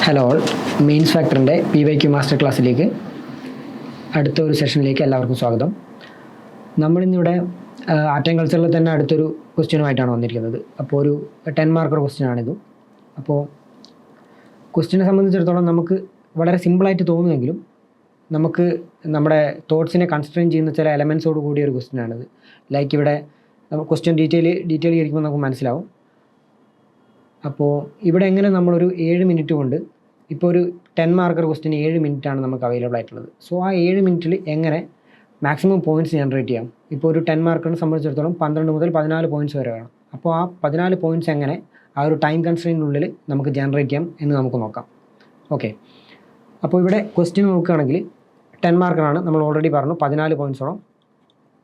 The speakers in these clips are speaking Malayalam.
ഹലോ ഓൾ, മെയിൻസ് ഫാക്ടറിൻ്റെ PYQ മാസ്റ്റർ ക്ലാസ്സിലേക്ക് അടുത്ത ഒരു സെഷനിലേക്ക് എല്ലാവർക്കും സ്വാഗതം. നമ്മളിന്നിവിടെ ആർട്ട് ആൻഡ് കൾച്ചറിൽ തന്നെ അടുത്തൊരു ക്വസ്റ്റ്യനുമായിട്ടാണ് വന്നിരിക്കുന്നത്. അപ്പോൾ ഒരു 10 മാർക്കർ ക്വസ്റ്റ്യനാണിത്. അപ്പോൾ ക്വസ്റ്റ്യനെ സംബന്ധിച്ചിടത്തോളം നമുക്ക് വളരെ സിമ്പിളായിട്ട് തോന്നുമെങ്കിലും നമുക്ക് നമ്മുടെ തോട്ട്സിനെ കൺസ്ട്രെയിൻ ചെയ്യുന്ന ചില എലമെൻസോട് കൂടിയ ഒരു ക്വസ്റ്റ്യനാണിത്. ലൈക്ക് ഇവിടെ ക്വസ്റ്റ്യൻ ഡീറ്റെയിൽ ഇരിക്കുമ്പോൾ നമുക്ക് മനസ്സിലാവും. അപ്പോൾ ഇവിടെ എങ്ങനെ നമ്മളൊരു 7 മിനിറ്റ് കൊണ്ട് ഇപ്പോൾ ഒരു 10 മാർക്കർ ക്വസ്റ്റ്യൻ 7 മിനിറ്റാണ് നമുക്ക് അവൈലബിൾ ആയിട്ടുള്ളത്. സോ ആ 7 മിനിറ്റിൽ എങ്ങനെ മാക്സിമം പോയിൻറ്റ്സ് ജനറേറ്റ് ചെയ്യാം. ഇപ്പോൾ ഒരു 10 മാർക്കറിനെ സംബന്ധിച്ചിടത്തോളം 12 മുതൽ 14 പോയിൻറ്റ്സ് വരെ വേണം. അപ്പോൾ ആ 14 പോയിൻറ്റ്സ് എങ്ങനെ ആ ഒരു ടൈം കൺസ്ട്രെയിനുള്ളിൽ നമുക്ക് ജനറേറ്റ് ചെയ്യാം എന്ന് നമുക്ക് നോക്കാം. ഓക്കെ, അപ്പോൾ ഇവിടെ ക്വസ്റ്റ്യൻ നോക്കുകയാണെങ്കിൽ 10 മാർക്കറാണ്. നമ്മൾ ഓൾറെഡി പറഞ്ഞു 14 പോയിൻറ്റ്സോളം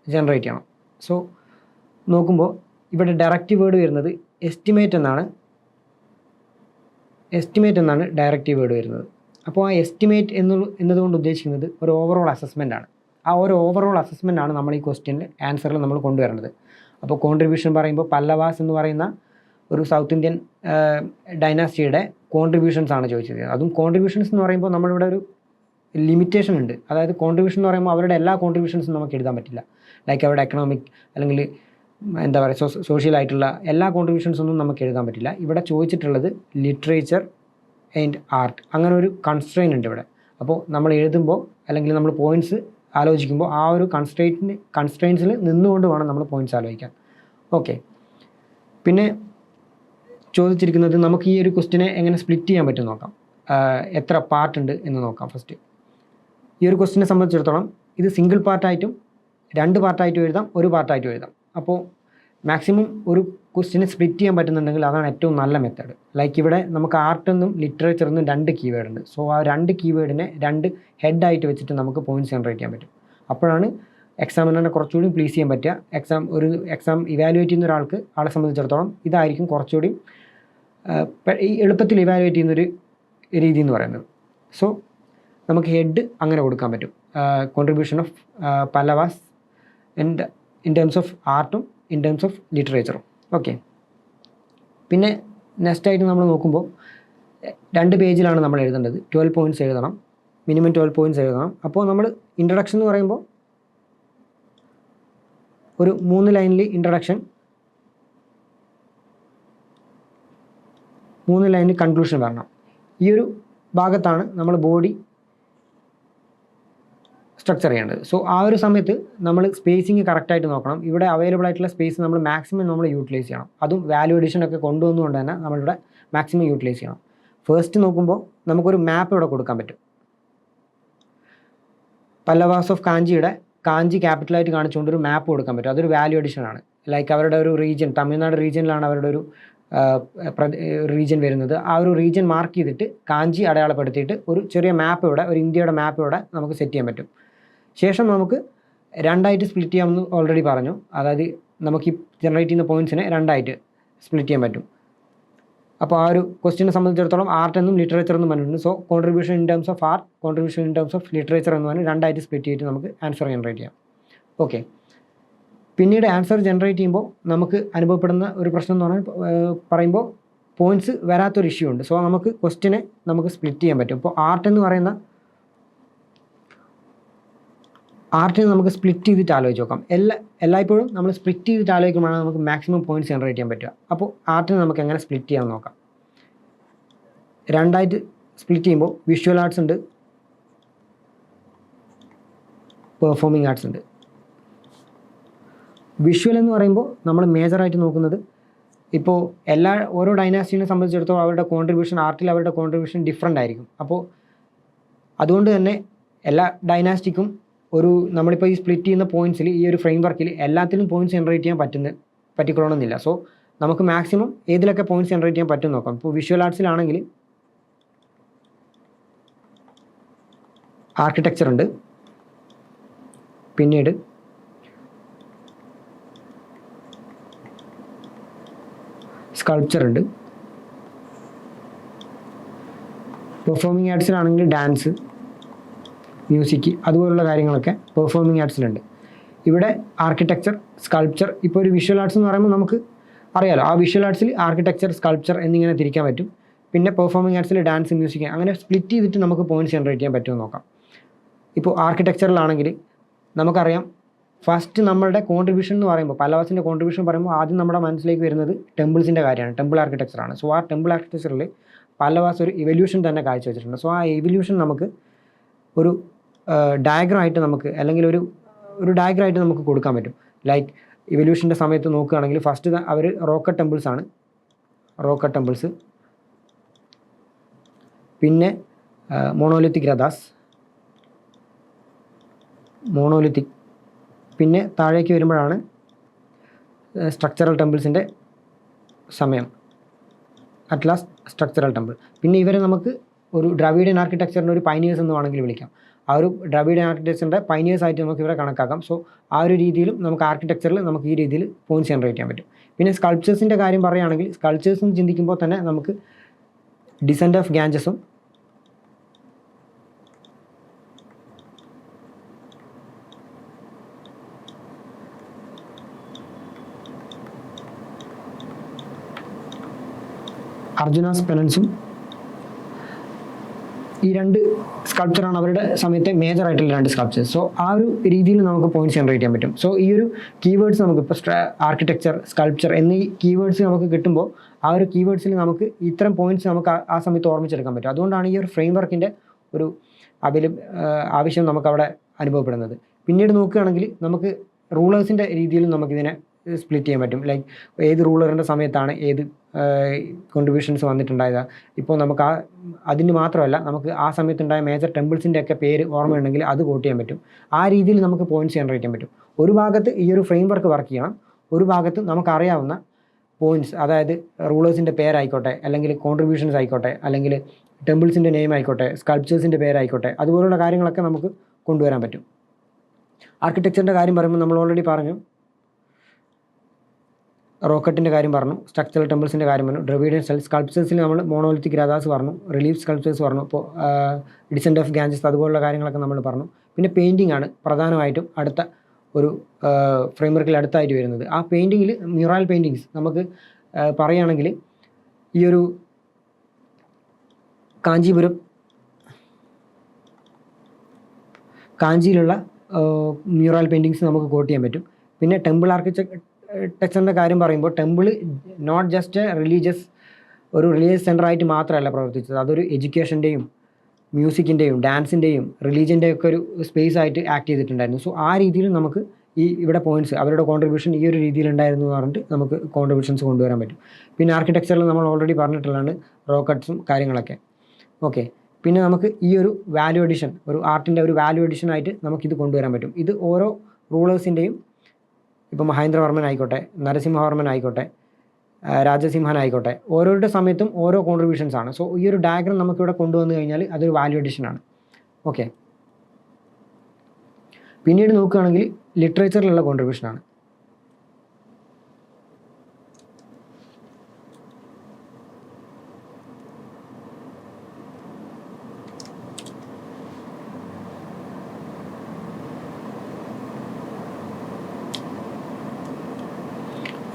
ജനറേറ്റ് ചെയ്യണം. സോ നോക്കുമ്പോൾ ഇവിടെ ഡയറക്റ്റ് വേർഡ് വരുന്നത് എസ്റ്റിമേറ്റ് എന്നാണ് ഡയറക്റ്റീവ് വേർഡ് വരുന്നത്. അപ്പോൾ ആ എസ്റ്റിമേറ്റ് എന്നതുകൊണ്ട് ഉദ്ദേശിക്കുന്നത് ഒരു ഓവറോൾ അസസ്മെൻ്റ് ആണ്. ആ ഒരു ഓവറോൾ അസസ്മെൻ്റ് ആണ് നമ്മൾ ഈ ക്വസ്റ്റ്യൻ്റെ ആൻസറിൽ നമ്മൾ കൊണ്ടുവരേണ്ടത്. അപ്പോൾ കോൺട്രിബ്യൂഷൻ പറയുമ്പോൾ പല്ലവാസ് എന്ന് പറയുന്ന ഒരു സൗത്ത് ഇന്ത്യൻ ഡൈനാസ്റ്റിയുടെ കോൺട്രിബ്യൂഷൻസ് ആണ് ചോദിച്ചത്. അതും കോൺട്രിബ്യൂഷൻസ് എന്ന് പറയുമ്പോൾ നമ്മളിവിടെ ഒരു ലിമിറ്റേഷൻ ഉണ്ട്. അതായത് കോൺട്രിബ്യൂഷൻ എന്ന് പറയുമ്പോൾ അവരുടെ എല്ലാ കോൺട്രിബ്യൂഷൻസും നമുക്ക് എഴുതാൻ പറ്റില്ല. ലൈക്ക് അവരുടെ എക്കണോമിക് അല്ലെങ്കിൽ എന്താ പറയുക സോഷ്യലായിട്ടുള്ള എല്ലാ കോൺട്രിബ്യൂഷൻസൊന്നും നമുക്ക് എഴുതാൻ പറ്റില്ല. ഇവിടെ ചോദിച്ചിട്ടുള്ളത് ലിറ്ററേച്ചർ ആൻഡ് ആർട്ട്, അങ്ങനെ ഒരു കൺസ്ട്രെയിൻ ഉണ്ട് ഇവിടെ. അപ്പോൾ നമ്മൾ എഴുതുമ്പോൾ അല്ലെങ്കിൽ നമ്മൾ പോയിൻറ്റ്സ് ആലോചിക്കുമ്പോൾ ആ ഒരു കൺസ്ട്രെയിൻസിൽ നിന്നുകൊണ്ട് വേണം നമ്മൾ പോയിൻറ്റ്സ് ആലോചിക്കാൻ. ഓക്കെ, പിന്നെ ചോദിച്ചിരിക്കുന്നത് നമുക്ക് ഈ ഒരു ക്വസ്റ്റിനെ എങ്ങനെ സ്പ്ലിറ്റ് ചെയ്യാൻ പറ്റും നോക്കാം. എത്ര പാർട്ട് ഉണ്ട് എന്ന് നോക്കാം. ഫസ്റ്റ് ഈ ഒരു ക്വസ്റ്റിനെ സംബന്ധിച്ചിടത്തോളം ഇത് സിംഗിൾ പാർട്ടായിട്ടും 2 പാർട്ടായിട്ടും എഴുതാം, 1 പാർട്ടായിട്ടും എഴുതാം. അപ്പോൾ മാക്സിമം ഒരു ക്വസ്റ്റിനെ സ്പ്ലിറ്റ് ചെയ്യാൻ പറ്റുന്നുണ്ടെങ്കിൽ അതാണ് ഏറ്റവും നല്ല മെത്തേഡ്. ലൈക്ക് ഇവിടെ നമുക്ക് ആർട്ടെന്നും ലിറ്ററേച്ചറെന്നും 2 കീവേഡ് ഉണ്ട്. സോ ആ 2 കീവേഡിനെ 2 ഹെഡായിട്ട് വെച്ചിട്ട് നമുക്ക് പോയിൻറ്റ്സ് ജനറേറ്റ് ചെയ്യാൻ പറ്റും. അപ്പോഴാണ് എക്സാമിനെ കുറച്ചുകൂടി പ്ലീസ് ചെയ്യാൻ പറ്റുക. ഒരു എക്സാം ഇവാലുവേറ്റ് ചെയ്യുന്ന ആളെ സംബന്ധിച്ചിടത്തോളം ഇതായിരിക്കും കുറച്ചുകൂടി എളുപ്പത്തിൽ ഇവാലുവേറ്റ് ചെയ്യുന്നൊരു രീതി എന്ന് പറയുന്നത്. സോ നമുക്ക് ഹെഡ് അങ്ങനെ കൊടുക്കാൻ പറ്റും. Contribution of Pallavas and in terms of ആർട്ടും ഇൻ ടേംസ് ഓഫ് ലിറ്ററേച്ചറും. ഓക്കെ, പിന്നെ നെക്സ്റ്റായിട്ട് നമ്മൾ നോക്കുമ്പോൾ 2 പേജിലാണ് നമ്മൾ എഴുതേണ്ടത്. 12 പോയിൻറ്റ്സ് എഴുതണം, മിനിമം 12 പോയിൻറ്റ്സ് എഴുതണം. അപ്പോൾ നമ്മൾ ഇൻട്രൊഡക്ഷൻ എന്ന് പറയുമ്പോൾ ഒരു 3 ലൈനിൽ ഇൻട്രൊഡക്ഷൻ, 3 ലൈനിൽ കൺക്ലൂഷൻ വരണം. ഈ ഒരു ഭാഗത്താണ് നമ്മൾ ബോഡി സ്ട്രക്ചർ ചെയ്യേണ്ടത്. സോ ആ ഒരു സമയത്ത് നമ്മൾ സ്പേസിങ് കറക്റ്റായിട്ട് നോക്കണം. ഇവിടെ അവൈലബിൾ ആയിട്ടുള്ള സ്പേസ് നമ്മൾ മാക്സിമം നമ്മൾ യൂട്ടിലൈസ് ചെയ്യണം. അതും വാല്യൂ എഡിഷനൊക്കെ കൊണ്ടുവന്നുകൊണ്ട് തന്നെ നമ്മളിവിടെ മാക്സിമം യൂട്ടിലൈസ് ചെയ്യണം. ഫസ്റ്റ് നോക്കുമ്പോൾ നമുക്കൊരു മാപ്പ് ഇവിടെ കൊടുക്കാൻ പറ്റും. പല്ലവാസ് ഓഫ് കാഞ്ചി ക്യാപിറ്റലായിട്ട് കാണിച്ചുകൊണ്ടൊരു മാപ്പ് കൊടുക്കാൻ പറ്റും. അതൊരു വാല്യൂ എഡിഷനാണ്. ലൈക്ക് അവരുടെ ഒരു റീജിയൻ, തമിഴ്നാട് റീജിയനിലാണ് അവരുടെ ഒരു റീജിയൻ വരുന്നത്. ആ ഒരു റീജിയൻ മാർക്ക് ചെയ്തിട്ട് കാഞ്ചി അടയാളപ്പെടുത്തിയിട്ട് ഒരു ചെറിയ മാപ്പ് ഇവിടെ, ഒരു ഇന്ത്യയുടെ മാപ്പ് ഇവിടെ നമുക്ക് സെറ്റ് ചെയ്യാൻ പറ്റും. ശേഷം നമുക്ക് 2ആയിട്ട് സ്പ്ലിറ്റ് ചെയ്യാമെന്ന് ഓൾറെഡി പറഞ്ഞു. അതായത് നമുക്ക് ഈ ജനറേറ്റ് ചെയ്യുന്ന പോയിൻറ്റ്സിനെ 2ആയിട്ട് സ്പ്ലിറ്റ് ചെയ്യാൻ പറ്റും. അപ്പോൾ ആ ഒരു ക്വസ്റ്റിനെ സംബന്ധിച്ചിടത്തോളം ആർട്ട് എന്നും ലിറ്ററേച്ചർ എന്നും പറഞ്ഞിട്ടുണ്ട്. So contribution in terms of art, contribution in terms of literature എന്ന് പറഞ്ഞ് 2ആയിട്ട് സ്പ്ലിറ്റ് ചെയ്തിട്ട് നമുക്ക് ആൻസർ ജനറേറ്റ് ചെയ്യാം. ഓക്കെ, പിന്നീട് ആൻസർ ജനറേറ്റ് ചെയ്യുമ്പോൾ നമുക്ക് അനുഭവപ്പെടുന്ന ഒരു പ്രശ്നം എന്ന് പറയുമ്പോൾ പോയിൻറ്റ്സ് വരാത്തൊരു ഇഷ്യൂ ഉണ്ട്. സോ നമുക്ക് ക്വസ്റ്റിനെ നമുക്ക് സ്പ്ലിറ്റ് ചെയ്യാൻ പറ്റും. ഇപ്പോൾ ആർട്ടിനെ നമുക്ക് സ്പ്ലിറ്റ് ചെയ്തിട്ട് ആലോചിച്ച് നോക്കാം. എല്ലായ്പ്പോഴും നമ്മൾ സ്പ്ലിറ്റ് ചെയ്തിട്ട് ആലോചിക്കുമ്പോഴാണ് നമുക്ക് മാക്സിമം പോയിൻറ്റ്സ് ജനറേറ്റ് ചെയ്യാൻ പറ്റുക. അപ്പോൾ ആർട്ടിനെ നമുക്ക് എങ്ങനെ സ്പ്ലിറ്റ് ചെയ്യാൻ നോക്കാം. 2ആയിട്ട് സ്പ്ലിറ്റ് ചെയ്യുമ്പോൾ വിഷ്വൽ ആർട്സ് ഉണ്ട്, പെർഫോമിംഗ് ആർട്സ് ഉണ്ട്. വിഷ്വൽ എന്ന് പറയുമ്പോൾ നമ്മൾ മേജറായിട്ട് നോക്കുന്നത് ഇപ്പോൾ ഓരോ ഡൈനാസ്റ്റിനെ സംബന്ധിച്ചിടത്തോളം അവരുടെ കോൺട്രിബ്യൂഷൻ, ആർട്ടിൽ അവരുടെ കോൺട്രിബ്യൂഷൻ ഡിഫറെൻ്റ് ആയിരിക്കും. അപ്പോൾ അതുകൊണ്ട് തന്നെ എല്ലാ ഡൈനാസ്റ്റിക്കും നമ്മളിപ്പോൾ ഈ സ്പ്ലിറ്റ് ചെയ്യുന്ന പോയിൻറ്റ്സിൽ ഈ ഒരു ഫ്രെയിം വർക്കിൽ എല്ലാത്തിലും പോയിൻറ്റ്സ് ജനറേറ്റ് ചെയ്യാൻ പറ്റിക്കൊള്ളണമെന്നില്ല. സോ നമുക്ക് മാക്സിമം ഏതിലൊക്കെ പോയിൻറ്റ്സ് ജനറേറ്റ് ചെയ്യാൻ പറ്റും നോക്കാം. ഇപ്പോൾ വിഷ്വൽ ആർട്സിലാണെങ്കിൽ ആർക്കിടെക്ചർ ഉണ്ട്, പിന്നീട് സ്കൾപ്ചർ ഉണ്ട്. പെർഫോമിംഗ് ആർട്സിലാണെങ്കിൽ ഡാൻസ്, മ്യൂസിക്, അതുപോലുള്ള കാര്യങ്ങളൊക്കെ പെർഫോമിംഗ് ആർട്സിലുണ്ട്. ഇവിടെ ആർക്കിടെക്ചർ, സ്കൾപ്ചർ. ഇപ്പോൾ ഒരു വിഷ്വൽ ആർട്സ് എന്ന് പറയുമ്പോൾ നമുക്ക് അറിയാലോ, ആ വിഷ്വൽ ആർട്സിൽ ആർക്കിടെക്ചർ, സ്കൾപ്ചർ എന്നിങ്ങനെ തിരിക്കാൻ പറ്റും. പിന്നെ പെർഫോമിംഗ് ആർട്സിൽ ഡാൻസ്, മ്യൂസിക്, അങ്ങനെ സ്പ്ലിറ്റ് ചെയ്തിട്ട് നമുക്ക് പോയിൻറ്റ്സ് ജനറേറ്റ് ചെയ്യാൻ പറ്റുമോ നോക്കാം. ഇപ്പോൾ ആർക്കിടെക്ചറിലാണെങ്കിൽ നമുക്കറിയാം ഫസ്റ്റ് നമ്മളുടെ കോൺട്രിബ്യൂഷൻ എന്ന് പറയുമ്പോൾ പല്ലവാസിൻ്റെ കോൺട്രിബ്യൂഷൻ പറയുമ്പോൾ ആദ്യം നമ്മുടെ മനസ്സിലേക്ക് വരുന്നത് ടെമ്പിൾസിൻ്റെ കാര്യമാണ്, ടെമ്പിൾ ആർക്കിടെക്ചറാണ്. സോ ആ ടെമ്പിൾ ആർക്കിടെക്ചറിൽ പല്ലവാസ് ഒരു ഇവല്യൂഷൻ തന്നെ കാഴ്ചവെച്ചിട്ടുണ്ട്. സോ ആ ഇവല്യൂഷൻ നമുക്ക് ഒരു ഡയഗ്രം ആയിട്ട് നമുക്ക് അല്ലെങ്കിൽ ഒരു ഡയഗ്രം ആയിട്ട് നമുക്ക് കൊടുക്കാൻ പറ്റും. ലൈക്ക് ഇവല്യൂഷൻ്റെ സമയത്ത് നോക്കുകയാണെങ്കിൽ ഫസ്റ്റ് അവർ റോക്കറ്റ് ടെമ്പിൾസ് ആണ്, റോക്കറ്റ് ടെമ്പിൾസ്, പിന്നെ മോണോലിത്തിക് രഥാസ്, മോണോലിത്തിക്, പിന്നെ താഴേക്ക് വരുമ്പോഴാണ് സ്ട്രക്ചറൽ ടെമ്പിൾസിൻ്റെ സമയം, അറ്റ് ലാസ്റ്റ് സ്ട്രക്ചറൽ ടെമ്പിൾ. പിന്നെ ഇവരെ നമുക്ക് ഒരു ദ്രാവിഡിയൻ ആർക്കിടെക്ചറിൻ്റെ ഒരു പൈനിയേഴ്സ് എന്ന് വേണമെങ്കിൽ വിളിക്കാം. ആ ഒരു ദ്രാവിഡിയൻ ആർക്കിടെക്ചറിൻ്റെ പൈനിയേഴ്സ് ആയിട്ട് നമുക്ക് ഇവരെ കണക്കാക്കാം. സോ ആ ഒരു രീതിയിലും നമുക്ക് ആർക്കിടെക്ചറിൽ നമുക്ക് ഈ രീതിയിൽ പോയിൻറ്റ്സ് ജനറേറ്റ് ചെയ്യാൻ പറ്റും. പിന്നെ സ്കൾപ്ചേഴ്സിൻ്റെ കാര്യം പറയുകയാണെങ്കിൽ സ്കൾപ്ചേഴ്സ് എന്ന് ചിന്തിക്കുമ്പോൾ തന്നെ നമുക്ക് ഡിസെൻഡ് ഓഫ് ഗാഞ്ചസും അർജുനാസ് പെനൻസും ഈ രണ്ട് സ്കൾപ്ചറാണ് അവരുടെ സമയത്തെ മേജർ ആയിട്ടുള്ള രണ്ട് സ്കൾപ്ചേഴ്സ്. സോ ആ ഒരു രീതിയിൽ നമുക്ക് പോയിൻറ്റ്സ് ജനറേറ്റ് ചെയ്യാൻ പറ്റും. സോ ഈ ഒരു കീവേഡ്സ് നമുക്ക് ഇപ്പോൾ ആർക്കിടെക്ചർ, സ്കൾപ്ചർ എന്നീ കീവേഡ്സ് നമുക്ക് കിട്ടുമ്പോൾ ആ ഒരു കീവേഡ്സിൽ നമുക്ക് ഇത്തരം പോയിൻറ്റ്സ് നമുക്ക് ആ സമയത്ത് ഓർമ്മിച്ചെടുക്കാൻ പറ്റും. അതുകൊണ്ടാണ് ഈ ഒരു ഫ്രെയിം വർക്കിൻ്റെ ഒരു ആവശ്യം നമുക്കവിടെ അനുഭവപ്പെടുന്നത്. പിന്നീട് നോക്കുകയാണെങ്കിൽ നമുക്ക് റൂളേഴ്സിൻ്റെ രീതിയിലും നമുക്കിതിനെ സ്പ്ലിറ്റ് ചെയ്യാൻ പറ്റും. ലൈക്ക് ഏത് റൂളറിൻ്റെ സമയത്താണ് ഏത് കോൺട്രിബ്യൂഷൻസ് വന്നിട്ടുണ്ടായത്. ഇപ്പോൾ നമുക്ക് അതിന് മാത്രമല്ല നമുക്ക് ആ സമയത്തുണ്ടായ മേജർ ടെമ്പിൾസിൻ്റെ ഒക്കെ പേര് ഓർമ്മയുണ്ടെങ്കിൽ അത് കോട്ട് ചെയ്യാൻ പറ്റും. ആ രീതിയിൽ നമുക്ക് പോയിൻറ്റ്സ് ജനറേറ്റ് ചെയ്യാൻ പറ്റും. ഒരു ഭാഗത്ത് ഈ ഒരു ഫ്രെയിം വർക്ക് വർക്ക് ചെയ്യണം, ഒരു ഭാഗത്ത് നമുക്കറിയാവുന്ന പോയിൻറ്റ്സ്, അതായത് റൂളേഴ്സിൻ്റെ പേരായിക്കോട്ടെ, അല്ലെങ്കിൽ കോൺട്രിബ്യൂഷൻസ് ആയിക്കോട്ടെ, അല്ലെങ്കിൽ ടെമ്പിൾസിൻ്റെ നെയിം ആയിക്കോട്ടെ, സ്കൾപ്ചേഴ്സിൻ്റെ പേരായിക്കോട്ടെ, അതുപോലുള്ള കാര്യങ്ങളൊക്കെ നമുക്ക് കൊണ്ടുവരാൻ പറ്റും. ആർക്കിടെക്ചറിൻ്റെ കാര്യം പറയുമ്പോൾ നമ്മൾ ഓൾറെഡി പറഞ്ഞു, റോക്കറ്റിൻ്റെ കാര്യം പറഞ്ഞു, സ്ട്രക്ചറൽ ടെമ്പിൾസിൻ്റെ കാര്യം പറഞ്ഞു, ദ്രവിഡിയൻ സ്കൾപ്ചേഴ്സിൽ നമ്മൾ മോണോലിത്തിക് രഥാസ് പറഞ്ഞു, റിലീഫ് സ്കൾപ്ചേഴ്സ് പറഞ്ഞു, ഇപ്പോൾ ഡിസെൻഡ് ഓഫ് ഗാഞ്ചസ് അതുപോലുള്ള കാര്യങ്ങളൊക്കെ നമ്മൾ പറഞ്ഞു. പിന്നെ പെയിൻറ്റിംഗ് ആണ് പ്രധാനമായിട്ടും അടുത്ത ഒരു ഫ്രെയിംവർക്കിൽ അടുത്തായിട്ട് വരുന്നത്. ആ പെയിൻറ്റിങ്ങിൽ മ്യൂറൽ പെയിൻറ്റിങ്സ് നമുക്ക് പറയുകയാണെങ്കിൽ ഈ ഒരു കാഞ്ചിയിലുള്ള മ്യൂറൽ പെയിൻറ്റിങ്സ് നമുക്ക് കോട്ട് ചെയ്യാൻ പറ്റും. പിന്നെ ടെമ്പിൾ ആർക്കിടെക്ചറിൻ്റെ കാര്യം പറയുമ്പോൾ ടെമ്പിൾ നോട്ട് ജസ്റ്റ് ഒരു റിലീജിയസ് സെൻ്ററായിട്ട് മാത്രമല്ല പ്രവർത്തിച്ചത്, അതൊരു എഡ്യൂക്കേഷൻ്റെയും മ്യൂസിക്കിൻ്റെയും ഡാൻസിൻ്റെയും റിലീജിയൻ്റെ ഒക്കെ ഒരു സ്പേസ് ആയിട്ട് ആക്ട് ചെയ്തിട്ടുണ്ടായിരുന്നു. സോ ആ രീതിയിൽ നമുക്ക് ഇവിടെ പോയിൻറ്റ്സ് അവരുടെ കോൺട്രിബ്യൂഷൻ ഈ ഒരു രീതിയിലുണ്ടായിരുന്നു എന്ന് പറഞ്ഞിട്ട് നമുക്ക് കോൺട്രിബ്യൂഷൻസ് കൊണ്ടുവരാൻ പറ്റും. പിന്നെ ആർക്കിടെക്ചറിൽ നമ്മൾ ഓൾറെഡി പറഞ്ഞിട്ടുള്ളതാണ് റോക്കറ്റ്സും കാര്യങ്ങളൊക്കെ. ഓക്കെ, പിന്നെ നമുക്ക് ഈ ഒരു വാല്യൂ എഡിഷൻ, ഒരു ആർട്ടിൻ്റെ ഒരു വാല്യൂ എഡിഷനായിട്ട് നമുക്കിത് കൊണ്ടുവരാൻ പറ്റും. ഇത് ഓരോ റൂളേഴ്സിൻ്റെയും, ഇപ്പോൾ മഹേന്ദ്രവർമ്മൻ ആയിക്കോട്ടെ, നരസിംഹവർമ്മൻ ആയിക്കോട്ടെ, രാജസിംഹൻ ആയിക്കോട്ടെ, ഓരോരുടെ സമയത്തും ഓരോ കോൺട്രിബ്യൂഷൻസ് ആണ്. സോ ഈ ഒരു ഡയഗ്രം നമുക്കിവിടെ കൊണ്ടുവന്നു കഴിഞ്ഞാൽ അതൊരു വാല്യൂ എഡിഷനാണ്. ഓക്കെ, പിന്നീട് നോക്കുകയാണെങ്കിൽ ലിറ്ററേച്ചറിലുള്ള കോൺട്രിബ്യൂഷനാണ്.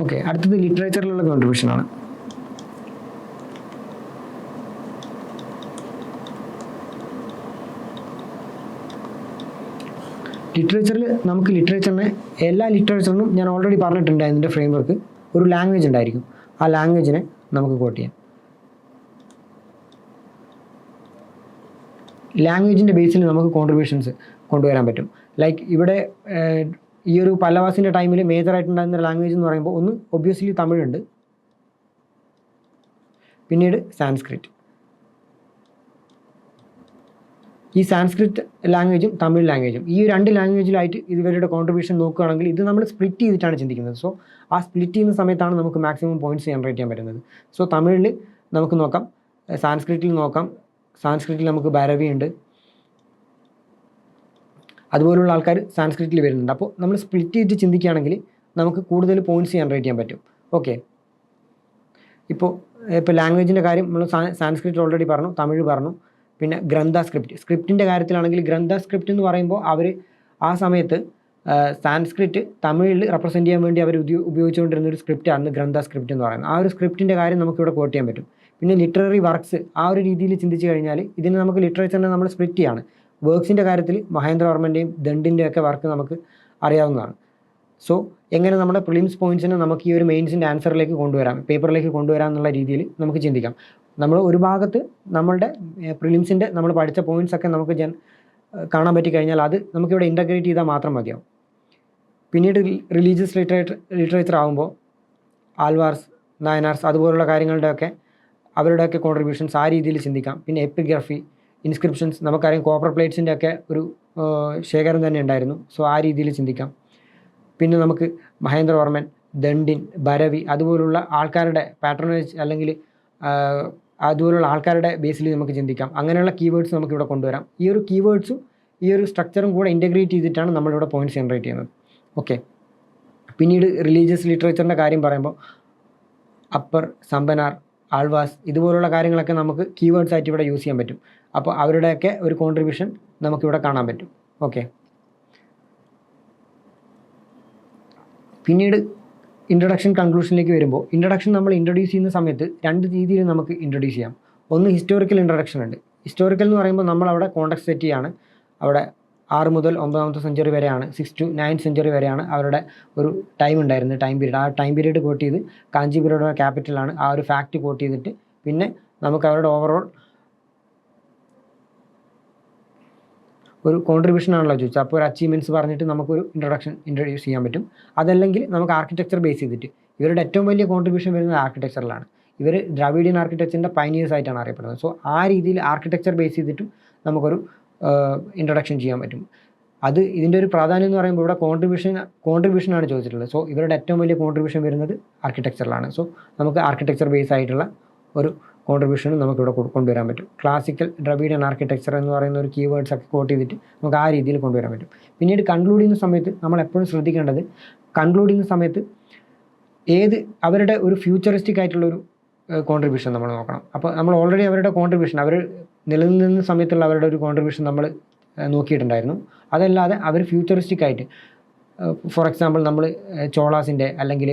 ഓക്കെ, അടുത്തത് ലിറ്ററേച്ചറിലുള്ള കോൺട്രിബ്യൂഷനാണ്. ലിറ്ററേച്ചറിൽ നമുക്ക് എല്ലാ ലിറ്ററേച്ചറിനും ഞാൻ ഓൾറെഡി പറഞ്ഞിട്ടുണ്ട് അതിൻ്റെ ഫ്രെയിം വർക്ക് ഒരു ലാംഗ്വേജ് ഉണ്ടായിരിക്കും. ആ ലാംഗ്വേജിനെ നമുക്ക് കോട്ട് ചെയ്യാം. ലാംഗ്വേജിൻ്റെ ബേസിൽ നമുക്ക് കോൺട്രിബ്യൂഷൻസ് കൊണ്ടുവരാൻ പറ്റും. ലൈക്ക് ഇവിടെ ഈ ഒരു പല്ലവാസിൻ്റെ ടൈമിൽ മേജറായിട്ടുണ്ടായിരുന്ന ലാംഗ്വേജ് എന്ന് പറയുമ്പോൾ ഒന്ന് ഒബ്വിയസ്ലി തമിഴുണ്ട്, പിന്നീട് സാൻസ്ക്രിറ്റ്. ഈ സാൻസ്ക്രിറ്റ് ലാംഗ്വേജും തമിഴ് ലാംഗ്വേജും ഈ രണ്ട് ലാംഗ്വേജിലായിട്ട് ഇവരുടെ കോൺട്രിബ്യൂഷൻ നോക്കുകയാണെങ്കിൽ ഇത് നമ്മൾ സ്പ്ലിറ്റ് ചെയ്തിട്ടാണ് ചിന്തിക്കുന്നത്. സോ ആ സ്പ്ലിറ്റ് ചെയ്യുന്ന സമയത്താണ് നമുക്ക് മാക്സിമം പോയിൻറ്റ്സ് ജനറേറ്റ് ചെയ്യാൻ പറ്റുന്നത്. സോ തമിഴിൽ നമുക്ക് നോക്കാം, സാൻസ്ക്രിറ്റിൽ നോക്കാം. സാൻസ്ക്രിറ്റിൽ നമുക്ക് ഭൈരവി ഉണ്ട്, അതുപോലുള്ള ആൾക്കാർ സാൻസ്ക്രിറ്റിൽ വരുന്നുണ്ട്. അപ്പോൾ നമ്മൾ സ്പ്ലിറ്റ് ചെയ്തിട്ട് ചിന്തിക്കുകയാണെങ്കിൽ നമുക്ക് കൂടുതൽ പോയിൻറ്റ്സ് ജനറേറ്റ് ചെയ്യാൻ പറ്റും. ഓക്കെ, ഇപ്പോൾ ലാംഗ്വേജിൻ്റെ കാര്യം നമ്മൾ സാൻസ്ക്രിറ്റ് ഓൾറെഡി പറഞ്ഞു, തമിഴ് പറഞ്ഞു. പിന്നെ ഗ്രന്ഥ സ്ക്രിപ്റ്റിൻ്റെ കാര്യത്തിലാണെങ്കിൽ ഗ്രന്ഥ സ്ക്രിപ്റ്റ് എന്ന് പറയുമ്പോൾ അവർ ആ സമയത്ത് സാൻസ്ക്രിറ്റ് തമിഴിൽ റെപ്രസെൻറ്റ് ചെയ്യാൻ വേണ്ടി അവർ ഉപയോഗിച്ചുകൊണ്ടിരുന്ന ഒരു സ്ക്രിപ്റ്റാണ് ഗ്രന്ഥ സ്ക്രിപ്റ്റ് എന്ന് പറയുന്നത്. ആ ഒരു സ്ക്രിപ്റ്റിൻ്റെ കാര്യം നമുക്കിവിടെ കോട്ട് ചെയ്യാൻ പറ്റും. പിന്നെ ലിറ്റററി വർക്ക്സ് ആ ഒരു രീതിയിൽ ചിന്തിച്ച് കഴിഞ്ഞാൽ ഇതിന് നമുക്ക് ലിറ്ററേച്ചറിനെ നമ്മൾ സ്പ്ലിറ്റ് ചെയ്യാണ്. വർക്ക്സിൻ്റെ കാര്യത്തിൽ മഹേന്ദ്രവർമ്മൻ്റെയും ദണ്ഡിൻ്റെയൊക്കെ വർക്ക് നമുക്ക് അറിയാവുന്നതാണ്. സോ എങ്ങനെ നമ്മുടെ പ്രിലിംസ് പോയിൻറ്റ്സിനെ നമുക്ക് ഈ ഒരു മെയിൻസിൻ്റെ ആൻസറിലേക്ക് കൊണ്ടുവരാം, പേപ്പറിലേക്ക് കൊണ്ടുവരാം എന്നുള്ള രീതിയിൽ നമുക്ക് ചിന്തിക്കാം. നമ്മൾ ഒരു ഭാഗത്ത് നമ്മളുടെ പ്രിലിംസിൻ്റെ നമ്മൾ പഠിച്ച പോയിൻറ്റ്സ് ഒക്കെ നമുക്ക് കാണാൻ പറ്റിക്കഴിഞ്ഞാൽ അത് നമുക്കിവിടെ ഇൻ്റഗ്രേറ്റ് ചെയ്താൽ മാത്രം മതിയാവും. പിന്നീട് റിലീജിയസ് ലിറ്ററേച്ചർ ആകുമ്പോൾ ആൽവാർസ്, നായനാർസ് അതുപോലുള്ള കാര്യങ്ങളുടെയൊക്കെ അവരുടെയൊക്കെ കോൺട്രിബ്യൂഷൻസ് ആ രീതിയിൽ ചിന്തിക്കാം. പിന്നെ എപ്പിഗ്രഫി, ഇൻസ്ക്രിപ്ഷൻസ്, നമുക്കറിയാം കോപ്പർ പ്ലേറ്റ്സിൻ്റെ ഒക്കെ ഒരു ശേഖരം തന്നെ ഉണ്ടായിരുന്നു. സോ ആ രീതിയിൽ ചിന്തിക്കാം. പിന്നെ നമുക്ക് മഹേന്ദ്രവർമ്മൻ, ദണ്ഡിൻ, ഭരവി അതുപോലുള്ള ആൾക്കാരുടെ പാട്രണേജ് അല്ലെങ്കിൽ അതുപോലുള്ള ആൾക്കാരുടെ ബേസിൽ നമുക്ക് ചിന്തിക്കാം. അങ്ങനെയുള്ള കീവേഡ്സ് നമുക്കിവിടെ കൊണ്ടുവരാം. ഈ ഒരു കീവേഡ്സും ഈ ഒരു സ്ട്രക്ചറും കൂടെ ഇൻ്റഗ്രേറ്റ് ചെയ്തിട്ടാണ് നമ്മളിവിടെ പോയിൻറ്റ്സ് ജനറേറ്റ് ചെയ്യുന്നത്. ഓക്കെ. പിന്നീട് റിലീജിയസ് ലിറ്ററേച്ചറിൻ്റെ കാര്യം പറയുമ്പോൾ അപ്പർ, സമ്പനാർ, ആൾവാസ് ഇതുപോലുള്ള കാര്യങ്ങളൊക്കെ നമുക്ക് കീവേഡ്സ് ആയിട്ട് ഇവിടെ യൂസ് ചെയ്യാൻ പറ്റും. അപ്പോൾ അവരുടെയൊക്കെ ഒരു കോൺട്രിബ്യൂഷൻ നമുക്കിവിടെ കാണാൻ പറ്റും. ഓക്കെ. പിന്നീട് ഇൻട്രൊഡക്ഷൻ കൺക്ലൂഷനിലേക്ക് വരുമ്പോൾ ഇൻട്രൊഡക്ഷൻ നമ്മൾ ഇൻട്രൊഡ്യൂസ് ചെയ്യുന്ന സമയത്ത് രണ്ട് രീതിയിൽ നമുക്ക് ഇൻട്രൊഡ്യൂസ് ചെയ്യാം. ഒന്ന് ഹിസ്റ്റോറിക്കൽ ഇൻട്രൊഡക്ഷൻ ഉണ്ട്. ഹിസ്റ്റോറിക്കൽ എന്ന് പറയുമ്പോൾ നമ്മളവിടെ കോണ്ടക്സ്റ്റ് സെറ്റ് ചെയ്യാണ്. അവിടെ 6 മുതൽ 9th സെഞ്ചുറി വരെയാണ്, 6 to 9th സെഞ്ചുറി വരെയാണ് അവരുടെ ഒരു ടൈം ഉണ്ടായിരുന്നത്, ടൈം പീരീഡ്. ആ ടൈം പീരീഡ് കോട്ട് ചെയ്ത് കാഞ്ചീപുരയുടെ ക്യാപിറ്റലാണ് ആ ഒരു ഫാക്റ്റ് കോട്ട് ചെയ്തിട്ട് പിന്നെ നമുക്ക് അവരുടെ ഓവറോൾ ഒരു കോൺട്രിബ്യൂഷൻ ആണല്ലോ ചോദിച്ചത്. അപ്പോൾ ഒരു അച്ചീവ്മെൻറ്റ്സ് പറഞ്ഞിട്ട് നമുക്കൊരു ഇൻട്രൊഡ്യൂസ് ചെയ്യാൻ പറ്റും. അതല്ലെങ്കിൽ നമുക്ക് ആർക്കിടെക്ചർ ബേസ് ചെയ്തിട്ട് ഇവരുടെ ഏറ്റവും വലിയ കോൺട്രിബ്യൂഷൻ വരുന്നത് ആർക്കിടെക്ചറിലാണ്. ഇവർ ദ്രാവിഡിയൻ ആർക്കിടെക്ചറിൻ്റെ പൈനിയേഴ്സ് ആയിട്ടാണ് അറിയപ്പെടുന്നത്. സോ ആ രീതിയിൽ ആർക്കിടെക്ചർ ബേസ് ചെയ്തിട്ടും നമുക്കൊരു ഇൻട്രൊഡക്ഷൻ ചെയ്യാൻ പറ്റും. അത് ഇതിൻ്റെ ഒരു പ്രാധാന്യം എന്ന് പറയുമ്പോൾ ഇവിടെ കോൺട്രിബ്യൂഷനാണ് ചോദിച്ചിട്ടുള്ളത്. സോ ഇവരുടെ ഏറ്റവും വലിയ കോൺട്രിബ്യൂഷൻ വരുന്നത് ആർക്കിടെക്ചറിലാണ്. സോ നമുക്ക് ആർക്കിടെക്ചർ ബേസ് ആയിട്ടുള്ള ഒരു കോൺട്രിബ്യൂഷനും നമുക്കിവിടെ കൊണ്ടുവരാൻ പറ്റും. ക്ലാസിക്കൽ ദ്രവിഡിയൻ ആർക്കിടെക്ചർ എന്ന് പറയുന്ന ഒരു കീവേഡ്സ് ഒക്കെ കോട്ട് ചെയ്തിട്ട് നമുക്ക് ആ രീതിയിൽ കൊണ്ടുവരാൻ പറ്റും. പിന്നീട് കൺക്ലൂഡ് ചെയ്യുന്ന സമയത്ത് നമ്മൾ എപ്പോഴും ശ്രദ്ധിക്കേണ്ടത്, കൺക്ലൂഡ് ചെയ്യുന്ന സമയത്ത് അവരുടെ ഒരു ഫ്യൂച്ചറിസ്റ്റിക് ആയിട്ടുള്ളൊരു കോൺട്രിബ്യൂഷൻ നമ്മൾ നോക്കണം. അപ്പോൾ നമ്മൾ ഓൾറെഡി അവരുടെ കോൺട്രിബ്യൂഷൻ, അവർ നിലനിന്ന സമയത്തുള്ള അവരുടെ ഒരു കോൺട്രിബ്യൂഷൻ നമ്മൾ നോക്കിയിട്ടുണ്ടായിരുന്നു. അതല്ലാതെ അവർ ഫ്യൂച്ചറിസ്റ്റിക് ആയിട്ട്, ഫോർ എക്സാമ്പിൾ നമ്മൾ ചോളാസിൻ്റെ അല്ലെങ്കിൽ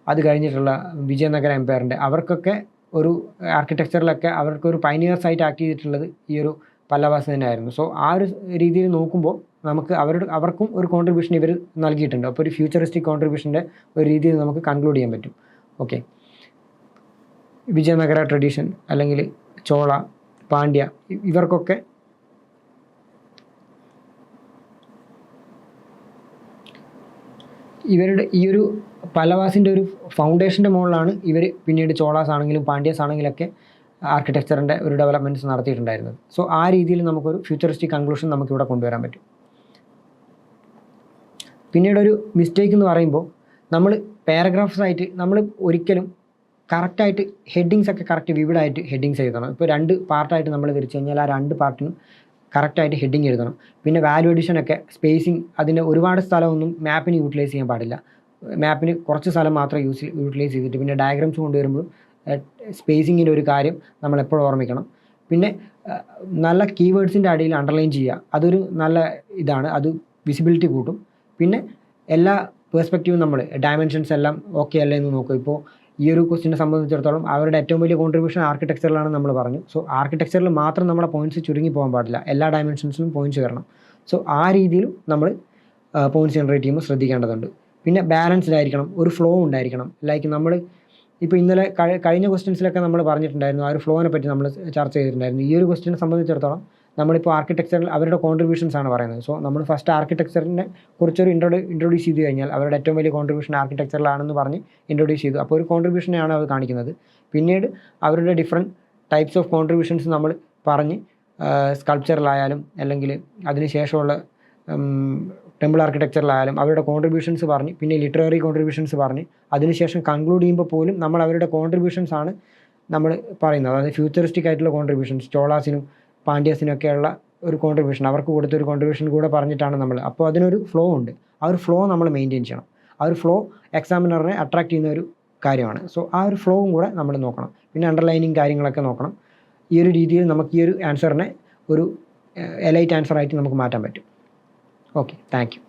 അത് കഴിഞ്ഞിട്ടുള്ള വിജയനഗര എംപയറിൻ്റെ അവർക്കൊക്കെ ഒരു ആർക്കിടെക്ചറിലൊക്കെ അവർക്കൊരു പൈനിയേഴ്സ് ആയിട്ട് ആക്ട് ചെയ്തിട്ടുള്ളത് ഈ ഒരു പല്ലവാസ് തന്നെയായിരുന്നു. സോ ആ ഒരു രീതിയിൽ നോക്കുമ്പോൾ നമുക്ക് അവർക്കും ഒരു കോൺട്രിബ്യൂഷൻ ഇവർ നൽകിയിട്ടുണ്ട്. അപ്പോൾ ഒരു ഫ്യൂച്ചറിസ്റ്റിക് കോൺട്രിബ്യൂഷൻ്റെ ഒരു രീതിയിൽ നമുക്ക് കൺക്ലൂഡ് ചെയ്യാൻ പറ്റും. ഓക്കെ. വിജയനഗര ട്രഡീഷൻ അല്ലെങ്കിൽ ചോള, പാണ്ഡ്യ ഇവർക്കൊക്കെ ഇവരുടെ ഈ ഒരു പല്ലവാസിൻ്റെ ഒരു ഫൗണ്ടേഷൻ്റെ മുകളിലാണ് ഇവർ പിന്നീട് ചോളാസ് ആണെങ്കിലും പാണ്ഡ്യാസ് ആണെങ്കിലൊക്കെ ആർക്കിടെക്ചറിൻ്റെ ഒരു ഡെവലപ്മെൻറ്റ്സ് നടത്തിയിട്ടുണ്ടായിരുന്നത്. സോ ആ രീതിയിൽ നമുക്കൊരു ഫ്യൂച്ചറിസ്റ്റിക് കൺക്ലൂഷൻ നമുക്കിവിടെ കൊണ്ടുവരാൻ പറ്റും. പിന്നീടൊരു മിസ്റ്റേക്ക് എന്ന് പറയുമ്പോൾ നമ്മൾ പാരഗ്രാഫ്സ് ആയിട്ട് നമ്മൾ ഒരിക്കലും കറക്റ്റായിട്ട് ഹെഡിങ്സ് ഒക്കെ കറക്റ്റ് വിവിഡായിട്ട് ഹെഡിങ്സ് എഴുതണം. ഇപ്പോൾ 2 പാർട്ടായിട്ട് നമ്മൾ തിരിച്ചു കഴിഞ്ഞാൽ ആ 2 പാർട്ടിനും കറക്റ്റായിട്ട് ഹെഡിങ് എഴുതണം. പിന്നെ വാല്യൂ അഡീഷനൊക്കെ സ്പേസിങ്, അതിൻ്റെ ഒരുപാട് സ്ഥലമൊന്നും മാപ്പിന് യൂട്ടിലൈസ് ചെയ്യാൻ പാടില്ല. മാപ്പിന് കുറച്ച് സ്ഥലം മാത്രം യൂട്ടിലൈസ് ചെയ്തിട്ട് പിന്നെ ഡയഗ്രാംസ് കൊണ്ടുവരുമ്പോഴും സ്പേസിങ്ങിൻ്റെ ഒരു കാര്യം നമ്മൾ എപ്പോഴും ഓർമ്മിക്കണം. പിന്നെ നല്ല കീവേഡ്സിൻ്റെ അടിയിൽ അണ്ടർലൈൻ ചെയ്യുക, അതൊരു നല്ല ഇതാണ്, അത് വിസിബിലിറ്റി കൂട്ടും. പിന്നെ എല്ലാ പേഴ്സ്പെക്റ്റീവും നമ്മൾ ഡയമെൻഷൻസ് എല്ലാം ഓക്കെ അല്ലേ എന്ന് നോക്കുക. ഇപ്പോൾ ഈ ഒരു ക്വസ്റ്റിനെ സംബന്ധിച്ചിടത്തോളം അവരുടെ ഏറ്റവും വലിയ കോൺട്രിബ്യൂഷൻ ആർക്കിടെക്ചറിലാണെന്ന് നമ്മൾ പറഞ്ഞു. സോ ആർക്കിടെക്ചറിൽ മാത്രം നമ്മുടെ പോയിൻറ്റ്സ് ചുരുങ്ങി പോകാൻ പാടില്ല, എല്ലാ ഡയമെൻഷൻസിലും പോയിൻറ്റ്സ് വരണം. സോ ആ രീതിയിലും നമ്മൾ പോയിൻറ്റ്സ് ജനറേറ്റ് ചെയ്യുമ്പോൾ ശ്രദ്ധിക്കേണ്ടതുണ്ട്. പിന്നെ ബാലൻസ്ഡ് ആയിരിക്കണം, ഒരു ഫ്ലോ ഉണ്ടായിരിക്കണം. ലൈക്ക് നമ്മൾ ഇപ്പോൾ ഇന്നലെ കഴിഞ്ഞ ക്വസ്റ്റ്യൻസിലൊക്കെ നമ്മൾ പറഞ്ഞിട്ടുണ്ടായിരുന്നു, ആ ഒരു ഫ്ലോനെ പറ്റി നമ്മൾ ചർച്ച ചെയ്തിട്ടുണ്ടായിരുന്നു. ഈ ഒരു ക്വസ്റ്റിനെ സംബന്ധിച്ചിടത്തോളം നമ്മളിപ്പോൾ ആർക്കിടെക്ചറിൽ അവരുടെ കോൺട്രിബ്യൂഷൻസ് ആണ് പറയുന്നത്. സോ നമ്മൾ ഫസ്റ്റ് ആർക്കിടെക്ചറിനെ കുറിച്ചൊരു ഇൻട്രൊഡ്യൂസ് ചെയ്ത് കഴിഞ്ഞാൽ അവരുടെ ഏറ്റവും വലിയ കോൺട്രിബ്യൂഷൻ ആർക്കിടെക്ചറിലാണെന്ന് പറഞ്ഞ് ഇൻട്രൊഡ്യൂസ് ചെയ്തു. അപ്പോൾ ഒരു കോൺട്രിബ്യൂഷനെയാണ് അവർ കാണിക്കുന്നത്. പിന്നീട് അവരുടെ ഡിഫറെൻറ്റ് ടൈപ്സ് ഓഫ് കോൺട്രിബ്യൂഷൻസ് നമ്മൾ പറഞ്ഞ് സ്കൾപ്ചറിലായാലും അല്ലെങ്കിൽ അതിനുശേഷമുള്ള ടെമ്പിൾ ആർക്കിടെക്ചറിലായാലും അവരുടെ കോൺട്രിബ്യൂഷൻസ് പറഞ്ഞ് പിന്നെ ലിറ്റററി കോൺട്രിബ്യൂഷൻസ് പറഞ്ഞ് അതിനുശേഷം കൺക്ലൂഡ് ചെയ്യുമ്പോൾ പോലും നമ്മൾ അവരുടെ കോൺട്രിബ്യൂഷൻസ് ആണ് നമ്മൾ പറയുന്നത്. അതായത് ഫ്യൂച്ചറിസ്റ്റിക് ആയിട്ടുള്ള കോൺട്രിബ്യൂഷൻസ്, ചോളാസിനും പാണ്ഡ്യാസിനൊക്കെയുള്ള ഒരു കോൺട്രിബ്യൂഷൻ, അവർക്ക് കൊടുത്തൊരു കോൺട്രിബ്യൂഷൻ കൂടെ പറഞ്ഞിട്ടാണ് നമ്മൾ. അപ്പോൾ അതിനൊരു ഫ്ലോ ഉണ്ട്. ആ ഒരു ഫ്ലോ നമ്മൾ മെയിൻറ്റെയിൻ ചെയ്യണം. ആ ഒരു ഫ്ലോ എക്സാമിനറിനെ അട്രാക്റ്റ് ചെയ്യുന്ന ഒരു കാര്യമാണ്. സോ ആ ഒരു ഫ്ലോവും കൂടെ നമ്മൾ നോക്കണം. പിന്നെ അണ്ടർലൈനിങ് കാര്യങ്ങളൊക്കെ നോക്കണം. ഈ ഒരു രീതിയിൽ നമുക്ക് ഈ ഒരു ആൻസറിനെ ഒരു എലൈറ്റ് ആൻസറായിട്ട് നമുക്ക് മാറ്റാൻ പറ്റും. Okay, thank you.